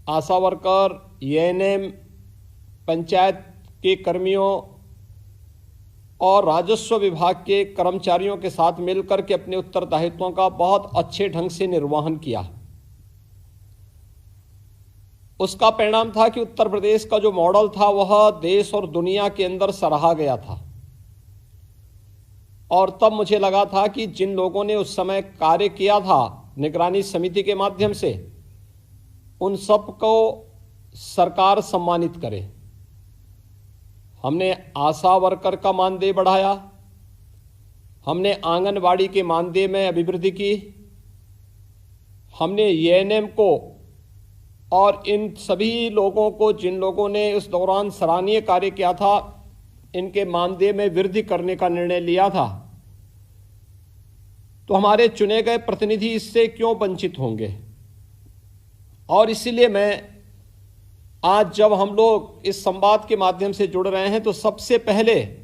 आशा worker, ANM, panchayat के कर्मियों और राजस्व विभाग के कर्मचारियों के साथ मिलकर के अपने उत्तरदायित्वों का बहुत अच्छे ढंग से निर्वहन किया। उसका परिणाम था कि उत्तर प्रदेश का जो मॉडल था वह देश और दुनिया के अंदर सराहा गया था। और तब मुझे लगा था कि जिन लोगों ने उस समय कार्य किया था निगरानी समिति के माध्यम से, उन सबको सरकार सम्मानित करे। हमने आशा वर्कर का मानदेय बढ़ाया, हमने आंगनवाड़ी के मानदेय में अभिवृद्धि की, हमने एएनएम को और इन सभी लोगों को जिन लोगों ने उस दौरान सराहनीय कार्य किया था, इनके मानदेय में वृद्धि करने का निर्णय लिया था। तो हमारे चुने गए प्रतिनिधि इससे क्यों वंचित होंगे? और इसीलिए मैं आज जब हम लोग इस संवाद के माध्यम से जुड़ रहे हैं तो सबसे पहले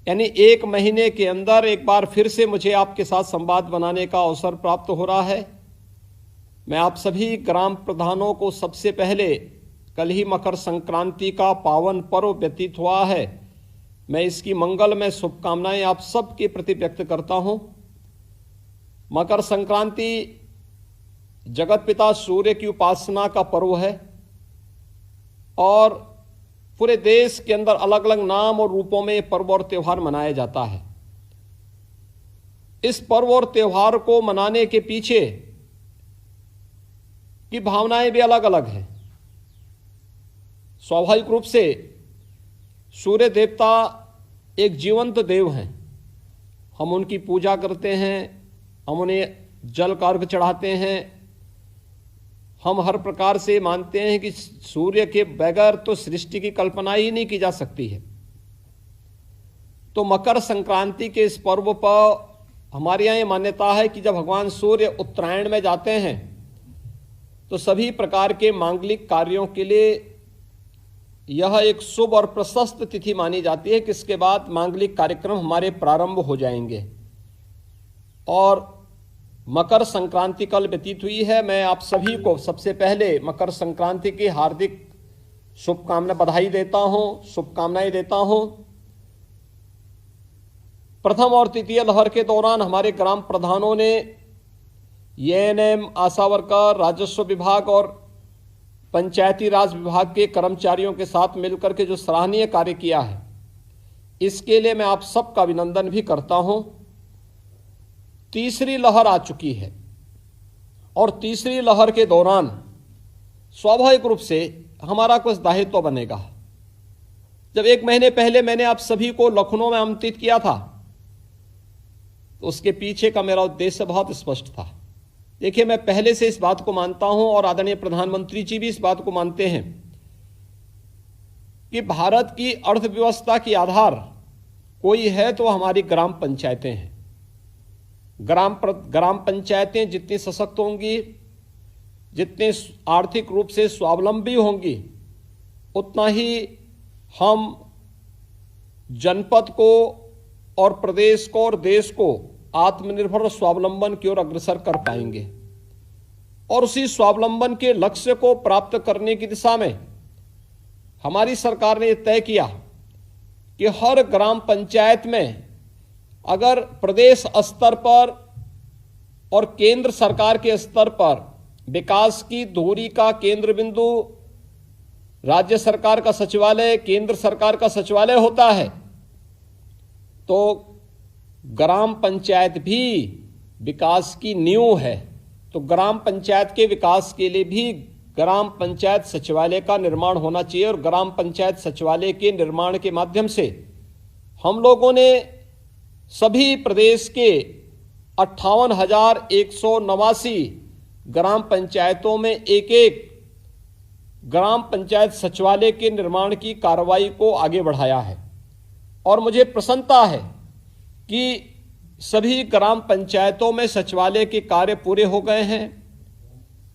यानी 1 महीने के अंदर एक बार फिर से मुझे आपके साथ संवाद बनाने का अवसर प्राप्त हो रहा है। मैं आप सभी ग्राम प्रधानों को सबसे पहले, कल ही मकर संक्रांति का पावन पर्व व्यतीत हुआ है, मैं इसकी मंगलमय शुभकामनाएं आप सबके प्रति व्यक्त करता हूं। मकर संक्रांति जगत पिता सूर्य की उपासना का पर्व है और पूरे देश के अंदर अलग अलग नाम और रूपों में पर्व और त्यौहार मनाया जाता है। इस पर्व और त्यौहार को मनाने के पीछे की भावनाएं भी अलग अलग हैं। स्वाभाविक रूप से सूर्य देवता एक जीवंत देव हैं, हम उनकी पूजा करते हैं, हम उन्हें जल का अर्घ चढ़ाते हैं, हम हर प्रकार से मानते हैं कि सूर्य के बगैर तो सृष्टि की कल्पना ही नहीं की जा सकती है। तो मकर संक्रांति के इस पर्व पर हमारे यहाँ ये मान्यता है कि जब भगवान सूर्य उत्तरायण में जाते हैं तो सभी प्रकार के मांगलिक कार्यों के लिए यह एक शुभ और प्रशस्त तिथि मानी जाती है कि इसके बाद मांगलिक कार्यक्रम हमारे प्रारंभ हो जाएंगे। और मकर संक्रांति कल व्यतीत हुई है। मैं आप सभी को सबसे पहले मकर संक्रांति की हार्दिक शुभकामना बधाई देता हूं, शुभकामनाएं देता हूं। प्रथम और तृतीय लहर के दौरान हमारे ग्राम प्रधानों ने एएनएम, आशा वर्कर, राजस्व विभाग और पंचायती राज विभाग के कर्मचारियों के साथ मिलकर के जो सराहनीय कार्य किया है, इसके लिए मैं आप सबका अभिनंदन भी करता हूं। तीसरी लहर आ चुकी है और तीसरी लहर के दौरान स्वाभाविक रूप से हमारा कुछ दायित्व बनेगा। जब 1 महीने पहले मैंने आप सभी को लखनऊ में आमंत्रित किया था तो उसके पीछे का मेरा उद्देश्य बहुत स्पष्ट था। देखिए, मैं पहले से इस बात को मानता हूं और आदरणीय प्रधानमंत्री जी भी इस बात को मानते हैं कि भारत की अर्थव्यवस्था की आधार कोई है तो हमारी ग्राम पंचायतें हैं। ग्राम पंचायतें जितनी सशक्त होंगी, जितने आर्थिक रूप से स्वावलंबी होंगी, उतना ही हम जनपद को और प्रदेश को और देश को आत्मनिर्भर और स्वावलंबन की ओर अग्रसर कर पाएंगे। और उसी स्वावलंबन के लक्ष्य को प्राप्त करने की दिशा में हमारी सरकार ने तय किया कि हर ग्राम पंचायत में अगर प्रदेश स्तर पर और केंद्र सरकार के स्तर पर विकास की धुरी का केंद्र बिंदु राज्य सरकार का सचिवालय, केंद्र सरकार का सचिवालय होता है, तो ग्राम पंचायत भी विकास की नींव है। तो ग्राम पंचायत के विकास के लिए भी ग्राम पंचायत सचिवालय का निर्माण होना चाहिए और ग्राम पंचायत सचिवालय के निर्माण के माध्यम से हम लोगों ने सभी प्रदेश के 58,189 ग्राम पंचायतों में एक एक ग्राम पंचायत सचिवालय के निर्माण की कार्रवाई को आगे बढ़ाया है। और मुझे प्रसन्नता है कि सभी ग्राम पंचायतों में सचिवालय के कार्य पूरे हो गए हैं।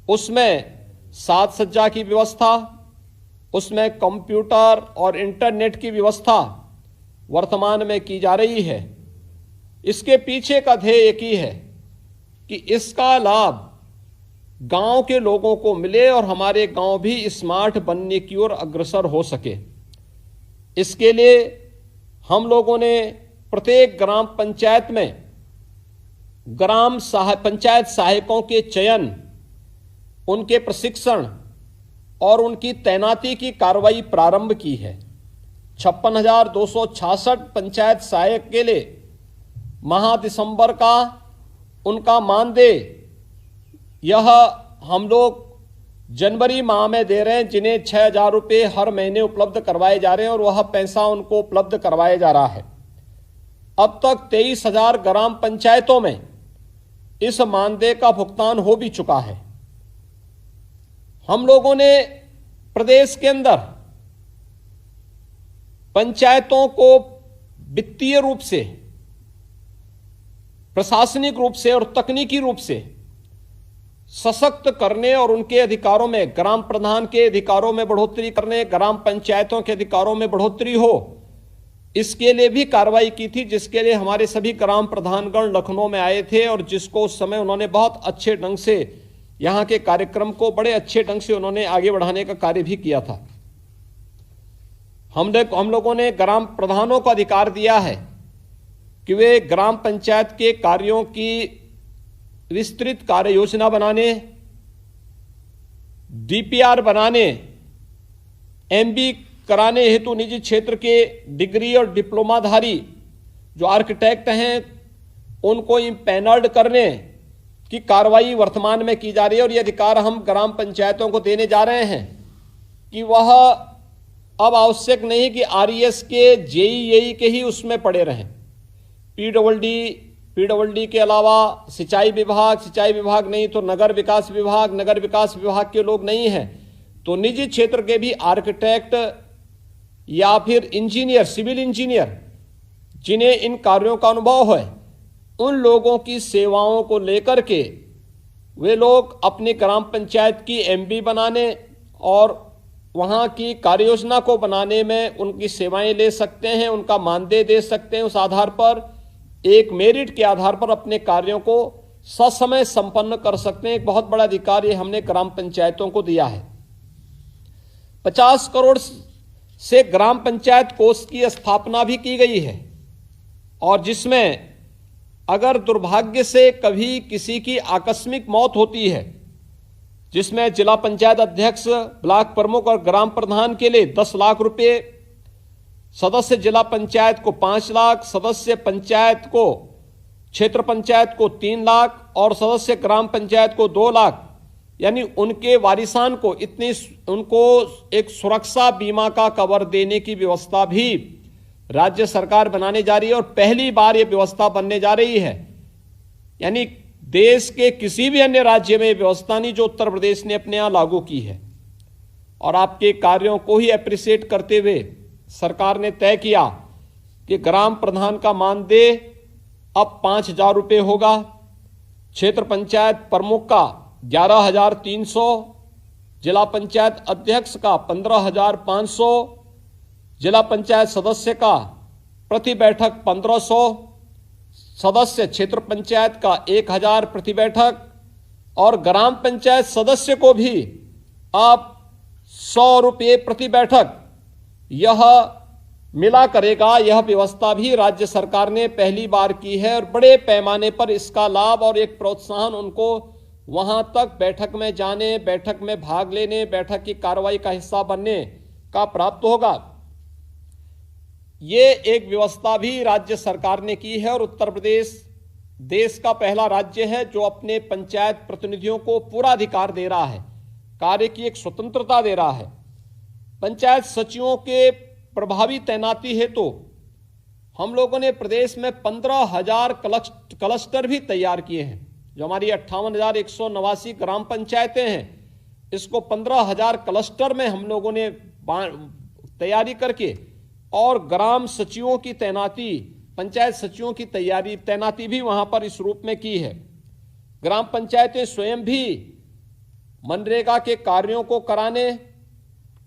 उसमें साज सज्जा की व्यवस्था, उसमें कंप्यूटर और इंटरनेट की व्यवस्था वर्तमान में की जा रही है। इसके पीछे का ध्येय एक ही है कि इसका लाभ गांव के लोगों को मिले और हमारे गांव भी स्मार्ट बनने की ओर अग्रसर हो सके। इसके लिए हम लोगों ने प्रत्येक ग्राम पंचायत में पंचायत सहायकों के चयन, उनके प्रशिक्षण और उनकी तैनाती की कार्रवाई प्रारंभ की है। 56,266 पंचायत सहायक के लिए माह दिसंबर का उनका मानदेय यह हम लोग जनवरी माह में दे रहे हैं, जिन्हें 6,000 रुपये हर महीने उपलब्ध करवाए जा रहे हैं और वह पैसा उनको उपलब्ध करवाया जा रहा है। अब तक 23,000 ग्राम पंचायतों में इस मानदेय का भुगतान हो भी चुका है। हम लोगों ने प्रदेश के अंदर पंचायतों को वित्तीय रूप से, प्रशासनिक रूप से और तकनीकी रूप से सशक्त करने और उनके अधिकारों में, ग्राम प्रधान के अधिकारों में बढ़ोतरी करने, ग्राम पंचायतों के अधिकारों में बढ़ोतरी हो, इसके लिए भी कार्रवाई की थी, जिसके लिए हमारे सभी ग्राम प्रधानगण लखनऊ में आए थे और जिसको उस समय उन्होंने बहुत अच्छे ढंग से यहां के कार्यक्रम को बड़े अच्छे ढंग से उन्होंने आगे बढ़ाने का कार्य भी किया था। हम लोगों ने ग्राम प्रधानों को अधिकार दिया है कि वे ग्राम पंचायत के कार्यों की विस्तृत कार्य योजना बनाने, डीपीआर बनाने, एमबी कराने हेतु निजी क्षेत्र के डिग्री और डिप्लोमाधारी जो आर्किटेक्ट हैं उनको इम्पैनल्ड करने की कार्रवाई वर्तमान में की जा रही है। और ये अधिकार हम ग्राम पंचायतों को देने जा रहे हैं कि वह अब आवश्यक नहीं कि आरईएस के, जेईई के ही उसमें पड़े रहें। पीडब्ल्यूडी के अलावा सिंचाई विभाग नहीं तो नगर विकास विभाग के लोग नहीं हैं, तो निजी क्षेत्र के भी आर्किटेक्ट या फिर इंजीनियर, सिविल इंजीनियर जिन्हें इन कार्यों का अनुभव है, उन लोगों की सेवाओं को लेकर के वे लोग अपनी ग्राम पंचायत की एमबी बनाने और वहां की कार्य योजना को बनाने में उनकी सेवाएं ले सकते हैं, उनका मानदेय दे सकते हैं। उस आधार पर एक मेरिट के आधार पर अपने कार्यों को ससमय संपन्न कर सकते हैं। एक बहुत बड़ा अधिकार ये हमने ग्राम पंचायतों को दिया है। 50 करोड़ से ग्राम पंचायत कोष की स्थापना भी की गई है और जिसमें अगर दुर्भाग्य से कभी किसी की आकस्मिक मौत होती है, जिसमें जिला पंचायत अध्यक्ष, ब्लॉक प्रमुख और ग्राम प्रधान के लिए 10 लाख रुपए, सदस्य जिला पंचायत को 5 लाख, सदस्य पंचायत को, क्षेत्र पंचायत को 3 लाख और सदस्य ग्राम पंचायत को 2 लाख, यानी उनके वारिसान को उनको एक सुरक्षा बीमा का कवर देने की व्यवस्था भी राज्य सरकार बनाने जा रही है और पहली बार यह व्यवस्था बनने जा रही है। यानी देश के किसी भी अन्य राज्य में व्यवस्था नहीं जो उत्तर प्रदेश ने अपने यहां लागू की है। और आपके कार्यों को ही अप्रिशिएट करते हुए सरकार ने तय किया कि ग्राम प्रधान का मानदेय अब 5,000 रुपये होगा, क्षेत्र पंचायत प्रमुख का 11,300, जिला पंचायत अध्यक्ष का 15,500, जिला पंचायत सदस्य का प्रति बैठक 1,500, सदस्य क्षेत्र पंचायत का 1,000 प्रति बैठक और ग्राम पंचायत सदस्य को भी अब 100 रुपये प्रति बैठक यह मिला करेगा। यह व्यवस्था भी राज्य सरकार ने पहली बार की है और बड़े पैमाने पर इसका लाभ और एक प्रोत्साहन उनको वहां तक बैठक में जाने, बैठक में भाग लेने, बैठक की कार्रवाई का हिस्सा बनने का प्राप्त होगा। ये एक व्यवस्था भी राज्य सरकार ने की है और उत्तर प्रदेश देश का पहला राज्य है जो अपने पंचायत प्रतिनिधियों को पूरा अधिकार दे रहा है, कार्य की एक स्वतंत्रता दे रहा है। पंचायत सचिवों के प्रभावी तैनाती हेतु हम लोगों ने प्रदेश में 15,000 क्लस्टर भी तैयार किए हैं। जो हमारी 58,189 ग्राम पंचायतें हैं, इसको 15,000 क्लस्टर में हम लोगों ने तैयारी करके और ग्राम सचिवों की तैनाती, पंचायत सचिवों की तैनाती भी वहां पर इस रूप में की है। ग्राम पंचायतें स्वयं भी मनरेगा के कार्यों को कराने,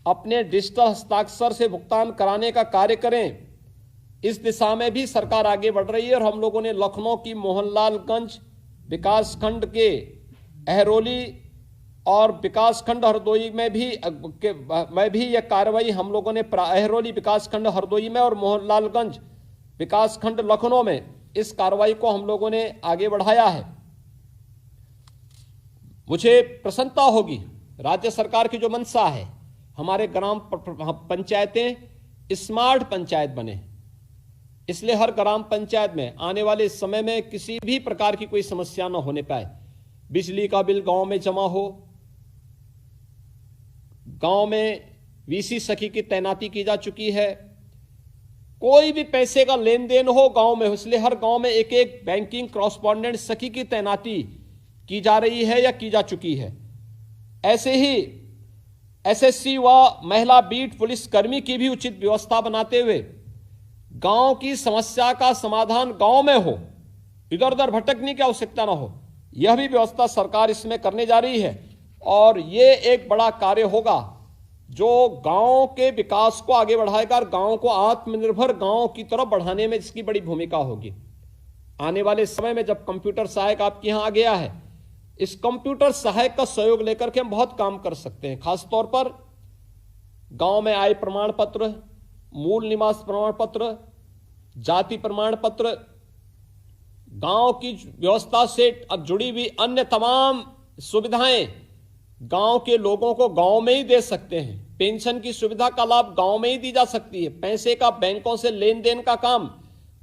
अपने डिजिटल हस्ताक्षर से भुगतान कराने का कार्य करें, इस दिशा में भी सरकार आगे बढ़ रही है। और हम लोगों ने लखनऊ की मोहनलालगंज विकासखंड के अहरोली और विकासखंड हरदोई में भी यह कार्रवाई हम लोगों ने अहरोली विकासखंड हरदोई में और मोहनलालगंज विकासखंड लखनऊ में इस कार्रवाई को हम लोगों ने आगे बढ़ाया है। मुझे प्रसन्नता होगी, राज्य सरकार की जो मंशा है हमारे ग्राम पंचायतें स्मार्ट पंचायत बने, इसलिए हर ग्राम पंचायत में आने वाले समय में किसी भी प्रकार की कोई समस्या न होने पाए। बिजली का बिल गांव में जमा हो, गांव में वीसी सखी की तैनाती की जा चुकी है, कोई भी पैसे का लेन देन हो गांव में, इसलिए हर गांव में एक एक बैंकिंग कॉरेस्पॉन्डेंट सखी की तैनाती की जा रही है या की जा चुकी है। ऐसे ही एसएससी व महिला बीट पुलिस कर्मी की भी उचित व्यवस्था बनाते हुए गांव की समस्या का समाधान गांव में हो, इधर उधर भटकने की आवश्यकता ना हो, यह भी व्यवस्था सरकार इसमें करने जा रही है। और ये एक बड़ा कार्य होगा जो गांव के विकास को आगे बढ़ाएगा और गांव को आत्मनिर्भर गांव की तरफ बढ़ाने में इसकी बड़ी भूमिका होगी। आने वाले समय में जब कंप्यूटर सहायक आपके यहां आ गया है, इस कंप्यूटर सहायक का सहयोग लेकर के हम बहुत काम कर सकते हैं। खासतौर पर गांव में आय प्रमाण पत्र, मूल निवास प्रमाण पत्र, जाति प्रमाण पत्र, गांव की व्यवस्था से जुड़ी हुई अन्य तमाम सुविधाएं गांव के लोगों को गांव में ही दे सकते हैं। पेंशन की सुविधा का लाभ गांव में ही दी जा सकती है। पैसे का बैंकों से लेन देन का काम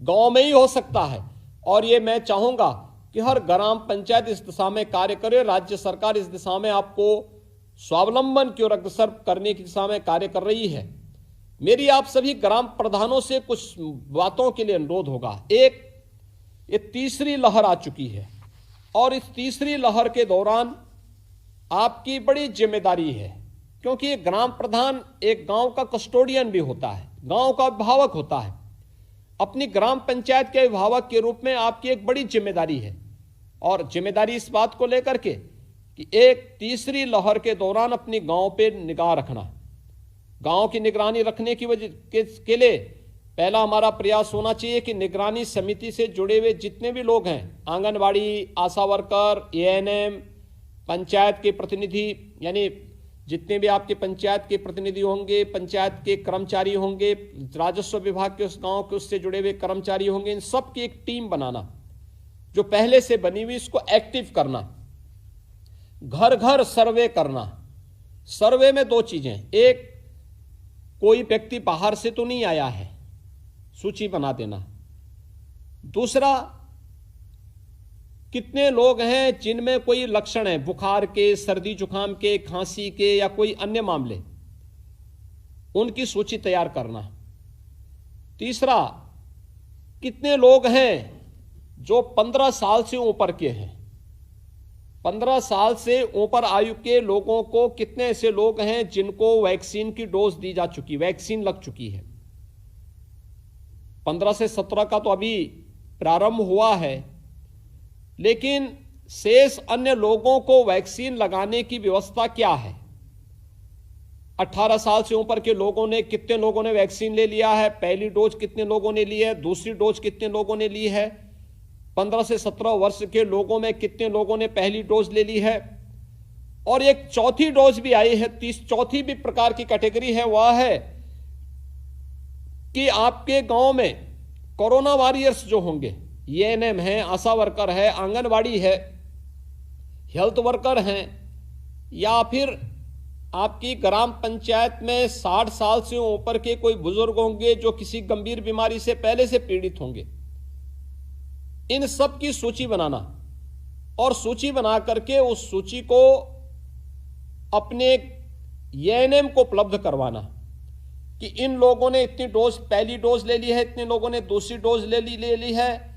गांव में ही हो सकता है। और ये मैं चाहूंगा कि हर ग्राम पंचायत इस दिशा में कार्य करे। राज्य सरकार इस दिशा में आपको स्वावलंबन की ओर अग्रसर करने की दिशा में कार्य कर रही है। मेरी आप सभी ग्राम प्रधानों से कुछ बातों के लिए अनुरोध होगा। एक, ये तीसरी लहर आ चुकी है और इस तीसरी लहर के दौरान आपकी बड़ी जिम्मेदारी है, क्योंकि एक ग्राम प्रधान एक गांव का कस्टोडियन भी होता है, गांव का अभिभावक होता है। अपनी ग्राम पंचायत के अभिभावक के रूप में आपकी एक बड़ी जिम्मेदारी है और जिम्मेदारी इस बात को लेकर के कि एक तीसरी लहर के दौरान अपनी गांव पे निगाह रखना। गांव की निगरानी रखने की वजह के लिए पहला हमारा प्रयास होना चाहिए कि निगरानी समिति से जुड़े हुए जितने भी लोग हैं, आंगनवाड़ी, आशा वर्कर, एएनएम, पंचायत के प्रतिनिधि, यानी जितने भी आपके पंचायत के प्रतिनिधि होंगे, पंचायत के कर्मचारी होंगे, राजस्व विभाग के उस गांव के उससे जुड़े हुए कर्मचारी होंगे, इन सब की एक टीम बनाना जो पहले से बनी हुई, इसको एक्टिव करना, घर घर सर्वे करना। सर्वे में दो चीजें, एक, कोई व्यक्ति बाहर से तो नहीं आया है, सूची बना देना। दूसरा, कितने लोग हैं जिनमें कोई लक्षण है बुखार के, सर्दी जुकाम के, खांसी के या कोई अन्य मामले, उनकी सूची तैयार करना। तीसरा, कितने लोग हैं जो 15 साल से ऊपर के हैं, 15 साल से ऊपर आयु के लोगों को कितने ऐसे लोग हैं जिनको वैक्सीन की डोज दी जा चुकी, वैक्सीन लग चुकी है। 15 से 17 का तो अभी प्रारंभ हुआ है, लेकिन शेष अन्य लोगों को वैक्सीन लगाने की व्यवस्था क्या है? 18 साल से ऊपर के लोगों ने, कितने लोगों ने वैक्सीन ले लिया है? पहली डोज कितने लोगों ने ली है? दूसरी डोज कितने लोगों ने ली है? 15 से 17 वर्ष के लोगों में कितने लोगों ने पहली डोज ले ली है? और एक चौथी डोज भी आई है, चौथी भी प्रकार की कैटेगरी है, वह है कि आपके गांव में कोरोना वॉरियर्स जो होंगे, एएनएम है, आशा वर्कर है, आंगनवाड़ी है, हेल्थ वर्कर हैं, या फिर आपकी ग्राम पंचायत में 60 साल से ऊपर के कोई बुजुर्ग होंगे जो किसी गंभीर बीमारी से पहले से पीड़ित होंगे। इन सब की सूची बनाना और सूची बना करके उस सूची को अपने एएनएम को उपलब्ध करवाना कि इन लोगों ने इतनी डोज, पहली डोज ले ली है, इतने लोगों ने दूसरी डोज ले ली है,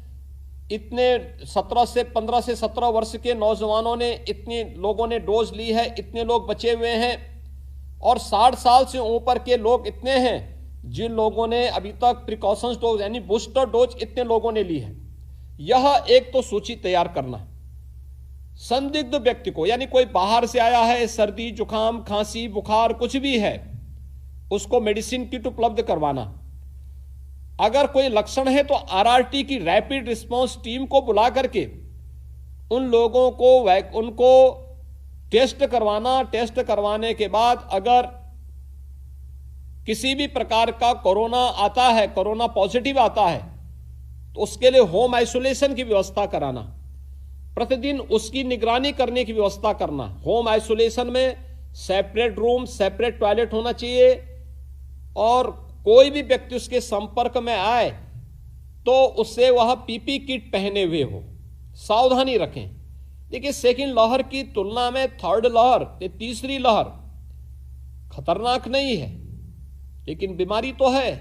इतने 15 से 17 वर्ष के नौजवानों ने, इतने लोगों ने डोज ली है, इतने लोग बचे हुए हैं, और 60 साल से ऊपर के लोग इतने हैं जिन लोगों ने अभी तक प्रिकॉशंस डोज यानी बूस्टर डोज इतने लोगों ने ली है। यह एक तो सूची तैयार करना। संदिग्ध व्यक्ति को, यानी कोई बाहर से आया है, सर्दी जुकाम खांसी बुखार कुछ भी है, उसको मेडिसिन किट उपलब्ध करवाना। अगर कोई लक्षण है तो आरआरटी की रैपिड रिस्पांस टीम को बुला करके उन लोगों को उनको टेस्ट करवाने के बाद अगर किसी भी प्रकार का कोरोना आता है, कोरोना पॉजिटिव आता है, तो उसके लिए होम आइसोलेशन की व्यवस्था कराना, प्रतिदिन उसकी निगरानी करने की व्यवस्था करना। होम आइसोलेशन में सेपरेट रूम, सेपरेट टॉयलेट होना चाहिए, और कोई भी व्यक्ति उसके संपर्क में आए तो उससे वह पीपी किट पहने हुए हो। सावधानी रखें। देखिए, सेकेंड लहर की तुलना में थर्ड लहर, तीसरी लहर खतरनाक नहीं है, लेकिन बीमारी तो है।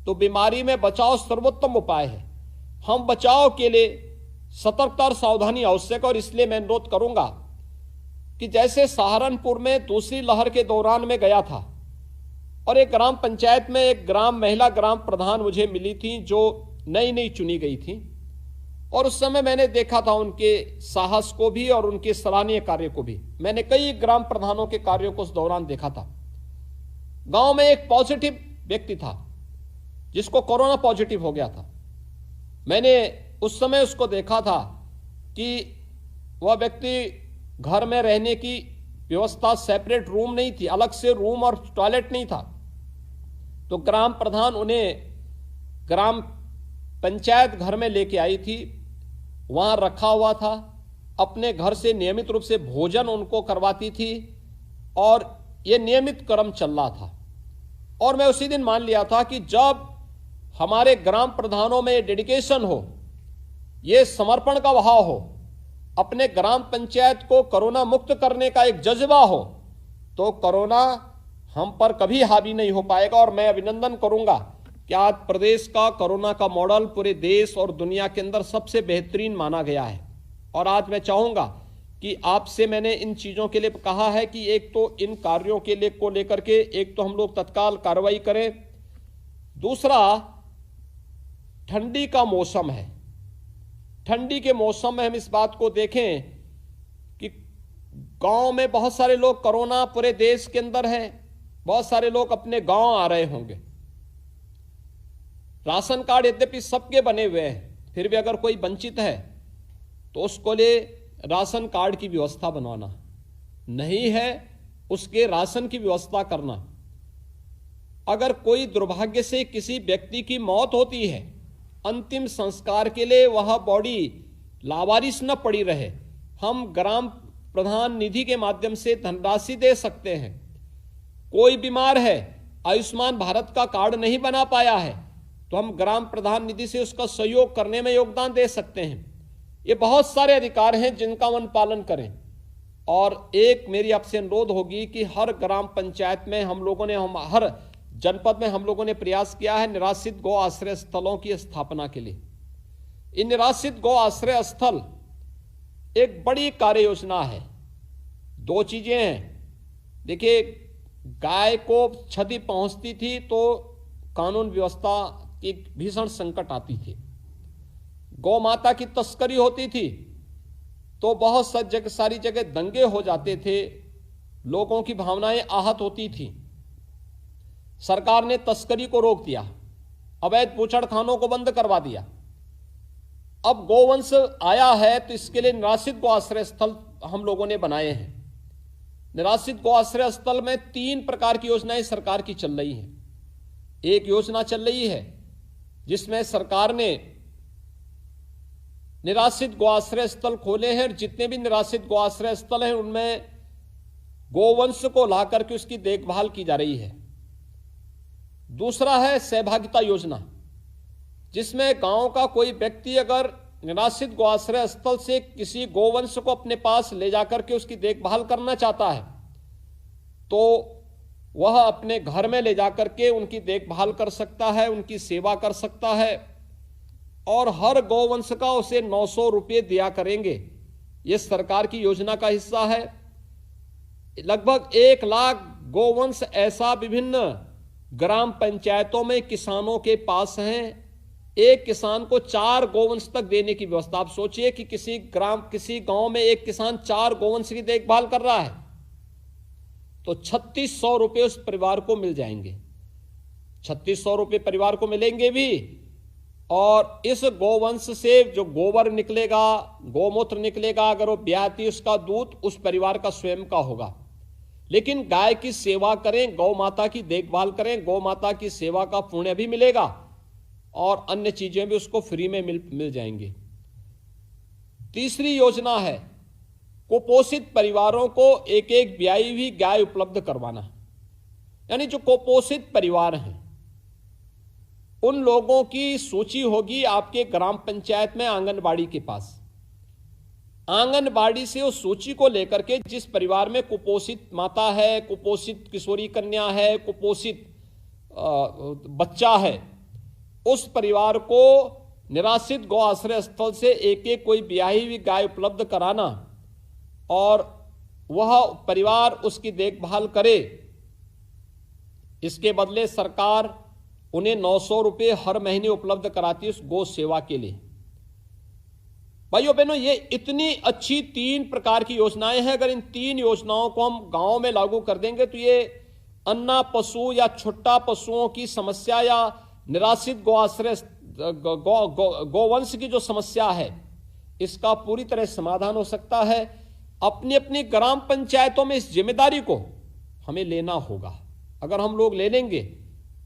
तो बीमारी में बचाव सर्वोत्तम उपाय है। हम बचाव के लिए सतर्कता और सावधानी आवश्यक, और इसलिए मैं अनुरोध करूंगा कि जैसे सहारनपुर में दूसरी लहर के दौरान में गया था, और एक ग्राम पंचायत में एक महिला ग्राम प्रधान मुझे मिली थी जो नई चुनी गई थी, और उस समय मैंने देखा था उनके साहस को भी और उनके सराहनीय कार्य को भी। मैंने कई ग्राम प्रधानों के कार्यों को उस दौरान देखा था। गांव में एक पॉजिटिव व्यक्ति था जिसको कोरोना पॉजिटिव हो गया था। मैंने उस समय उसको देखा था कि वह व्यक्ति घर में रहने की व्यवस्था, सेपरेट रूम नहीं थी, अलग से रूम और टॉयलेट नहीं था। तो ग्राम प्रधान उन्हें ग्राम पंचायत घर में लेके आई थी, वहां रखा हुआ था, अपने घर से नियमित रूप से भोजन उनको करवाती थी, और यह नियमित क्रम चल रहा था। और मैं उसी दिन मान लिया था कि जब हमारे ग्राम प्रधानों में डेडिकेशन हो, ये समर्पण का भाव हो, अपने ग्राम पंचायत को कोरोना मुक्त करने का एक जज्बा हो, तो कोरोना हम पर कभी हावी नहीं हो पाएगा। और मैं अभिनंदन करूंगा कि आज प्रदेश का कोरोना का मॉडल पूरे देश और दुनिया के अंदर सबसे बेहतरीन माना गया है। और आज मैं चाहूंगा कि आपसे मैंने इन चीजों के लिए कहा है कि एक तो इन कार्यों के लिए को लेकर के एक तो हम लोग तत्काल कार्रवाई करें। दूसरा, ठंडी का मौसम है, ठंडी के मौसम में हम इस बात को देखें कि गांव में बहुत सारे लोग, कोरोना पूरे देश के अंदर है, बहुत सारे लोग अपने गांव आ रहे होंगे। राशन कार्ड यद्यपि सबके बने हुए हैं, फिर भी अगर कोई वंचित है तो उसको लिए राशन कार्ड की व्यवस्था बनवाना, नहीं है उसके राशन की व्यवस्था करना। अगर कोई दुर्भाग्य से किसी व्यक्ति की मौत होती है, अंतिम संस्कार के लिए वह बॉडी लावारिस न पड़ी रहे, हम ग्राम प्रधान निधि के माध्यम से धनराशि दे सकते हैं। कोई बीमार है, आयुष्मान भारत का कार्ड नहीं बना पाया है, तो हम ग्राम प्रधान निधि से उसका सहयोग करने में योगदान दे सकते हैं। ये बहुत सारे अधिकार हैं जिनका हम पालन करें। और एक मेरी आपसे अनुरोध होगी कि हर ग्राम पंचायत में हम लोगों ने, हर जनपद में हम लोगों ने प्रयास किया है निराश्रित गौ आश्रय स्थलों की स्थापना के लिए। इन निराश्रित गौ आश्रय स्थल एक बड़ी कार्य योजना है। दो चीजें हैं। देखिए, गाय को क्षति पहुंचती थी तो कानून व्यवस्था की भीषण संकट आती थी, गौ माता की तस्करी होती थी तो बहुत सारी जगह दंगे हो जाते थे, लोगों की भावनाएं आहत होती थी। सरकार ने तस्करी को रोक दिया, अवैध बूचड़खानों को बंद करवा दिया। अब गोवंश आया है तो इसके लिए निराश्रित गौ आश्रय स्थल हम लोगों ने बनाए हैं। निराश्रित गौ आश्रय स्थल में 3 प्रकार की योजनाएं सरकार की चल रही हैं। एक योजना चल रही है जिसमें सरकार ने निराश्रित गौ आश्रय स्थल खोले हैं, जितने भी निराश्रित गौ आश्रय स्थल हैं उनमें गोवंश को ला करके उसकी देखभाल की जा रही है। दूसरा है सहभागिता योजना, जिसमें गांव का कोई व्यक्ति अगर निराश्रित गौ आश्रय स्थल से किसी गोवंश को अपने पास ले जाकर के उसकी देखभाल करना चाहता है तो वह अपने घर में ले जाकर के उनकी देखभाल कर सकता है, उनकी सेवा कर सकता है, और हर गोवंश का उसे 900 रुपये दिया करेंगे। यह सरकार की योजना का हिस्सा है। लगभग 1 लाख गोवंश ऐसा विभिन्न ग्राम पंचायतों में किसानों के पास हैं। एक किसान को 4 गोवंश तक देने की व्यवस्था। आप सोचिए कि किसी गांव में एक किसान 4 गोवंश की देखभाल कर रहा है तो 3600 रुपये उस परिवार को मिल जाएंगे। 3600 रुपये परिवार को मिलेंगे भी, और इस गोवंश से जो गोबर निकलेगा, गोमूत्र निकलेगा, अगर वो ब्याती उसका दूध उस परिवार का स्वयं का होगा। लेकिन गाय की सेवा करें, गौ माता की देखभाल करें, गौ माता की सेवा का पुण्य भी मिलेगा और अन्य चीजें भी उसको फ्री में मिल जाएंगी। तीसरी योजना है कुपोषित परिवारों को एक एक ब्याई हुई गाय उपलब्ध करवाना। यानी जो कुपोषित परिवार हैं उन लोगों की सूची होगी आपके ग्राम पंचायत में, आंगनबाड़ी के पास। आंगनबाड़ी से उस सूची को लेकर के जिस परिवार में कुपोषित माता है, कुपोषित किशोरी कन्या है, कुपोषित बच्चा है, उस परिवार को निराश्रित गौ आश्रय स्थल से एक एक कोई ब्याही हुई गाय उपलब्ध कराना और वह परिवार उसकी देखभाल करे। इसके बदले सरकार उन्हें 900 रुपये हर महीने उपलब्ध कराती है उस गौ सेवा के लिए। भाइयों बहनों, ये इतनी अच्छी 3 प्रकार की योजनाएं हैं। अगर इन 3 योजनाओं को हम गांव में लागू कर देंगे तो ये अन्ना पशु या छुट्टा पशुओं की समस्या या निराश्रित गौ आश्रय गोवंश की जो समस्या है इसका पूरी तरह समाधान हो सकता है। अपनी अपनी ग्राम पंचायतों में इस जिम्मेदारी को हमें लेना होगा। अगर हम लोग ले लेंगे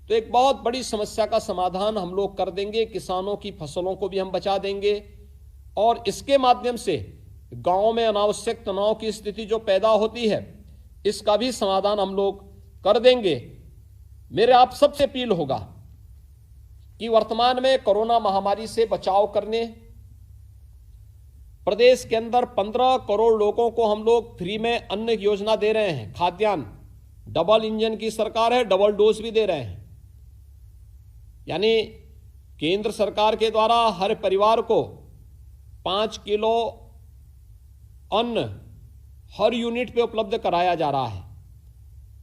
तो एक बहुत बड़ी समस्या का समाधान हम लोग कर देंगे। किसानों की फसलों को भी हम बचा देंगे और इसके माध्यम से गांव में अनावश्यक तनाव की स्थिति जो पैदा होती है इसका भी समाधान हम लोग कर देंगे। मेरे आप सबसे अपील होगा कि वर्तमान में कोरोना महामारी से बचाव करने प्रदेश के अंदर 15 करोड़ लोगों को हम लोग फ्री में अन्न योजना दे रहे हैं। खाद्यान्न डबल इंजन की सरकार है, डबल डोज भी दे रहे हैं। यानी केंद्र सरकार के द्वारा हर परिवार को 5 किलो अन्न हर यूनिट पे उपलब्ध कराया जा रहा है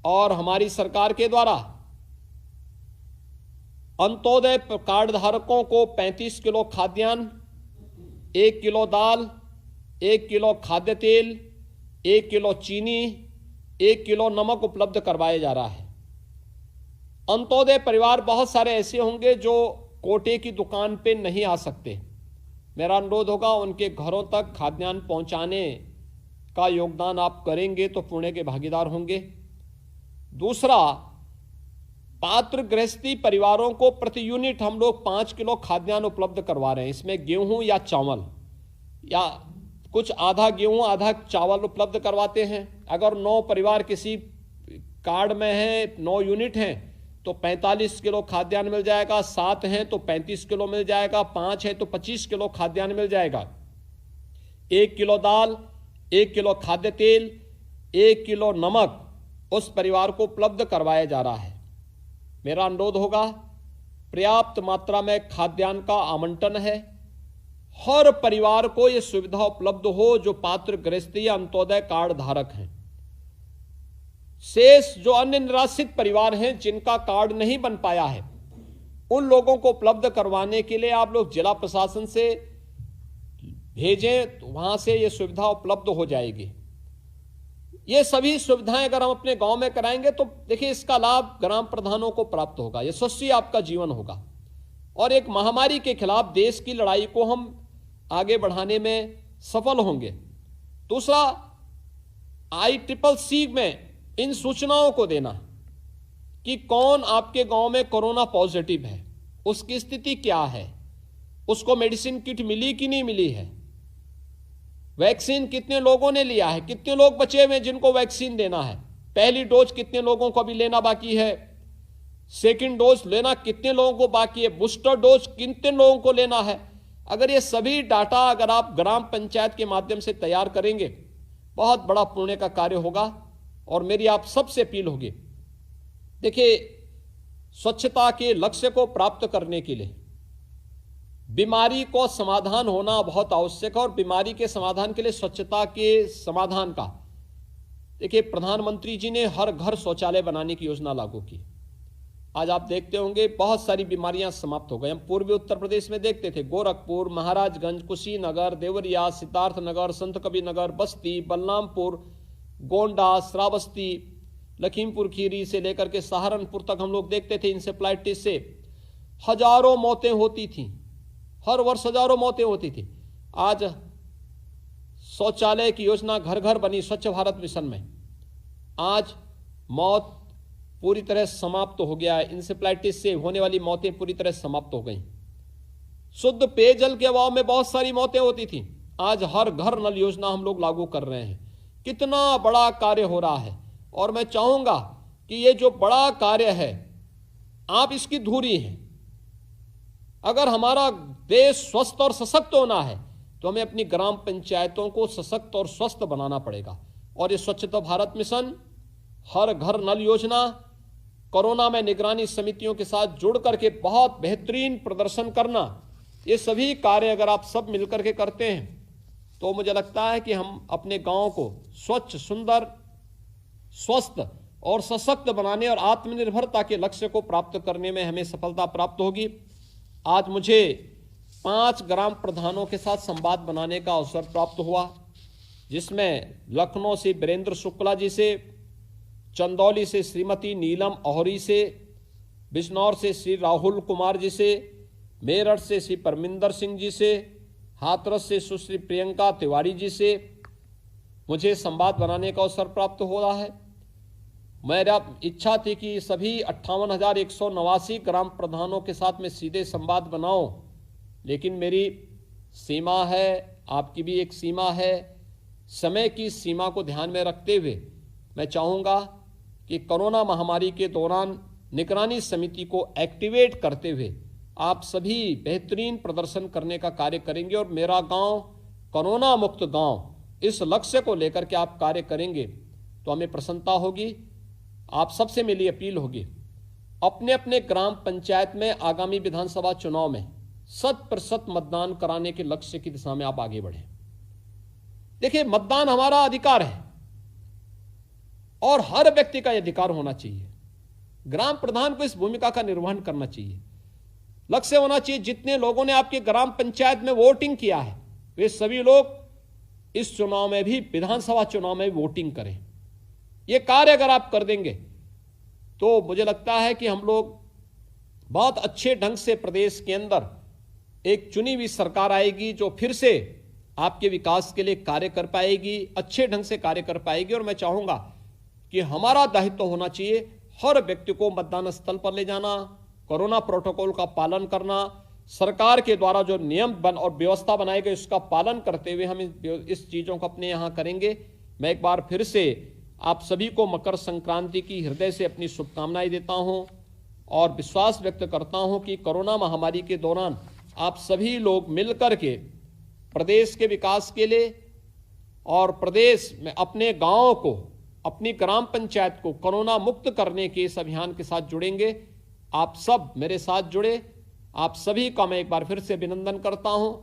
और हमारी सरकार के द्वारा अंत्योदय कार्ड धारकों को 35 किलो खाद्यान्न, 1 किलो दाल, 1 किलो खाद्य तेल, 1 किलो चीनी, 1 किलो नमक उपलब्ध करवाया जा रहा है। अंत्योदय परिवार बहुत सारे ऐसे होंगे जो कोटे की दुकान पे नहीं आ सकते। मेरा अनुरोध होगा उनके घरों तक खाद्यान्न पहुंचाने का योगदान आप करेंगे तो पुण्य के भागीदार होंगे। दूसरा, पात्र गृहस्थी परिवारों को प्रति यूनिट हम लोग 5 किलो खाद्यान्न उपलब्ध करवा रहे हैं। इसमें गेहूं या चावल या कुछ आधा गेहूं आधा चावल उपलब्ध करवाते हैं। अगर 9 परिवार किसी कार्ड में हैं, 9 यूनिट हैं तो 45 किलो खाद्यान्न मिल जाएगा, 7 हैं तो 35 किलो मिल जाएगा, 5 है तो 25 किलो खाद्यान्न मिल जाएगा। 1 किलो दाल, 1 किलो खाद्य तेल, 1 किलो नमक उस परिवार को उपलब्ध करवाया जा रहा है। मेरा अनुरोध होगा पर्याप्त मात्रा में खाद्यान्न का आवंटन है, हर परिवार को यह सुविधा उपलब्ध हो जो पात्र गृहस्थी या अंत्योदय कार्ड धारक हैं। शेष जो अन्य निराश्रित परिवार हैं जिनका कार्ड नहीं बन पाया है उन लोगों को उपलब्ध करवाने के लिए आप लोग जिला प्रशासन से भेजें तो वहां से यह सुविधा उपलब्ध हो जाएगी। ये सभी सुविधाएं अगर हम अपने गांव में कराएंगे तो देखिए इसका लाभ ग्राम प्रधानों को प्राप्त होगा, यशस्वी आपका जीवन होगा और एक महामारी के खिलाफ देश की लड़ाई को हम आगे बढ़ाने में सफल होंगे। दूसरा, ICCC में इन सूचनाओं को देना कि कौन आपके गांव में कोरोना पॉजिटिव है, उसकी स्थिति क्या है, उसको मेडिसिन किट मिली कि नहीं मिली है, वैक्सीन कितने लोगों ने लिया है, कितने लोग बचे हुए जिनको वैक्सीन देना है, पहली डोज कितने लोगों को अभी लेना बाकी है, सेकंड डोज लेना कितने लोगों को बाकी है, बूस्टर डोज कितने लोगों को लेना है। अगर ये सभी डाटा अगर आप ग्राम पंचायत के माध्यम से तैयार करेंगे बहुत बड़ा पुण्य का कार्य होगा। और मेरी आप सबसे अपील होगी, देखिए स्वच्छता के लक्ष्य को प्राप्त करने के लिए बीमारी को समाधान होना बहुत आवश्यक है और बीमारी के समाधान के लिए स्वच्छता के समाधान का देखिए प्रधानमंत्री जी ने हर घर शौचालय बनाने की योजना लागू की। आज आप देखते होंगे बहुत सारी बीमारियां समाप्त हो गई। हम पूर्वी उत्तर प्रदेश में देखते थे गोरखपुर, महाराजगंज, कुशीनगर, देवरिया, सिद्धार्थनगर, संत कबीर नगर, बस्ती, बलरामपुर, गोंडा, श्रावस्ती, लखीमपुर खीरी से लेकर के सहारनपुर तक हम लोग देखते थे इंसेफ्लाइटिस से हजारों मौतें होती थी। हर वर्ष हजारों मौतें होती थी। आज शौचालय की योजना घर घर बनी स्वच्छ भारत मिशन में, आज मौत पूरी तरह समाप्त हो गया है। इंसेफ्लाइटिस से होने वाली मौतें पूरी तरह समाप्त हो गई। शुद्ध पेयजल के अभाव में बहुत सारी मौतें होती थी, आज हर घर नल योजना हम लोग लागू कर रहे हैं। कितना बड़ा कार्य हो रहा है, और मैं चाहूंगा कि ये जो बड़ा कार्य है आप इसकी धुरी हैं। अगर हमारा देश स्वस्थ और सशक्त होना है तो हमें अपनी ग्राम पंचायतों को सशक्त और स्वस्थ बनाना पड़ेगा। और ये स्वच्छता भारत मिशन, हर घर नल योजना, कोरोना में निगरानी समितियों के साथ जुड़ करके बहुत बेहतरीन प्रदर्शन करना, ये सभी कार्य अगर आप सब मिलकर के करते हैं तो मुझे लगता है कि हम अपने गांव को स्वच्छ, सुंदर, स्वस्थ और सशक्त बनाने और आत्मनिर्भरता के लक्ष्य को प्राप्त करने में हमें सफलता प्राप्त होगी। आज मुझे 5 ग्राम प्रधानों के साथ संवाद बनाने का अवसर प्राप्त हुआ, जिसमें लखनऊ से वीरेंद्र शुक्ला जी से, चंदौली से श्रीमती नीलम अहोरी से, बिजनौर से श्री राहुल कुमार जी से, मेरठ से श्री परमिंदर सिंह जी से, हाथरस से सुश्री प्रियंका तिवारी जी से मुझे संवाद बनाने का अवसर प्राप्त हो रहा है। मेरा इच्छा थी कि सभी 58,189 ग्राम प्रधानों के साथ मैं सीधे संवाद बनाऊं, लेकिन मेरी सीमा है, आपकी भी एक सीमा है। समय की सीमा को ध्यान में रखते हुए मैं चाहूँगा कि कोरोना महामारी के दौरान निगरानी समिति को एक्टिवेट करते हुए आप सभी बेहतरीन प्रदर्शन करने का कार्य करेंगे और मेरा गांव कोरोना मुक्त गांव, इस लक्ष्य को लेकर के आप कार्य करेंगे तो हमें प्रसन्नता होगी। आप सबसे मेरी अपील होगी, अपने अपने ग्राम पंचायत में आगामी विधानसभा चुनाव में 100% मतदान कराने के लक्ष्य की दिशा में आप आगे बढ़ें। देखिए, मतदान हमारा अधिकार है और हर व्यक्ति का यह अधिकार होना चाहिए। ग्राम प्रधान को इस भूमिका का निर्वहन करना चाहिए। लक्ष्य होना चाहिए जितने लोगों ने आपके ग्राम पंचायत में वोटिंग किया है वे सभी लोग इस चुनाव में भी, विधानसभा चुनाव में भी वोटिंग करें। ये कार्य अगर आप कर देंगे तो मुझे लगता है कि हम लोग बहुत अच्छे ढंग से प्रदेश के अंदर एक चुनी हुई सरकार आएगी जो फिर से आपके विकास के लिए कार्य कर पाएगी, अच्छे ढंग से कार्य कर पाएगी। और मैं चाहूंगा कि हमारा दायित्व होना चाहिए हर व्यक्ति को मतदान स्थल पर ले जाना, कोरोना प्रोटोकॉल का पालन करना, सरकार के द्वारा जो नियम और व्यवस्था बनाई गई उसका पालन करते हुए हम इस चीज़ों को अपने यहाँ करेंगे। मैं एक बार फिर से आप सभी को मकर संक्रांति की हृदय से अपनी शुभकामनाएं देता हूं और विश्वास व्यक्त करता हूं कि कोरोना महामारी के दौरान आप सभी लोग मिलकर के प्रदेश के विकास के लिए और प्रदेश में अपने गाँव को, अपनी ग्राम पंचायत को कोरोना मुक्त करने के इस अभियान के साथ जुड़ेंगे। आप सब मेरे साथ जुड़े, आप सभी का मैं एक बार फिर से अभिनंदन करता हूं।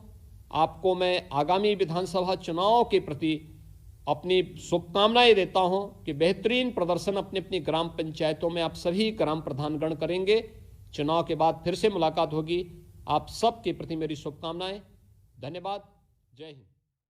आपको मैं आगामी विधानसभा चुनाव के प्रति अपनी शुभकामनाएं देता हूं कि बेहतरीन प्रदर्शन अपनी अपनी ग्राम पंचायतों में आप सभी ग्राम प्रधानगण करेंगे। चुनाव के बाद फिर से मुलाकात होगी। आप सब के प्रति मेरी शुभकामनाएं। धन्यवाद। जय हिंद।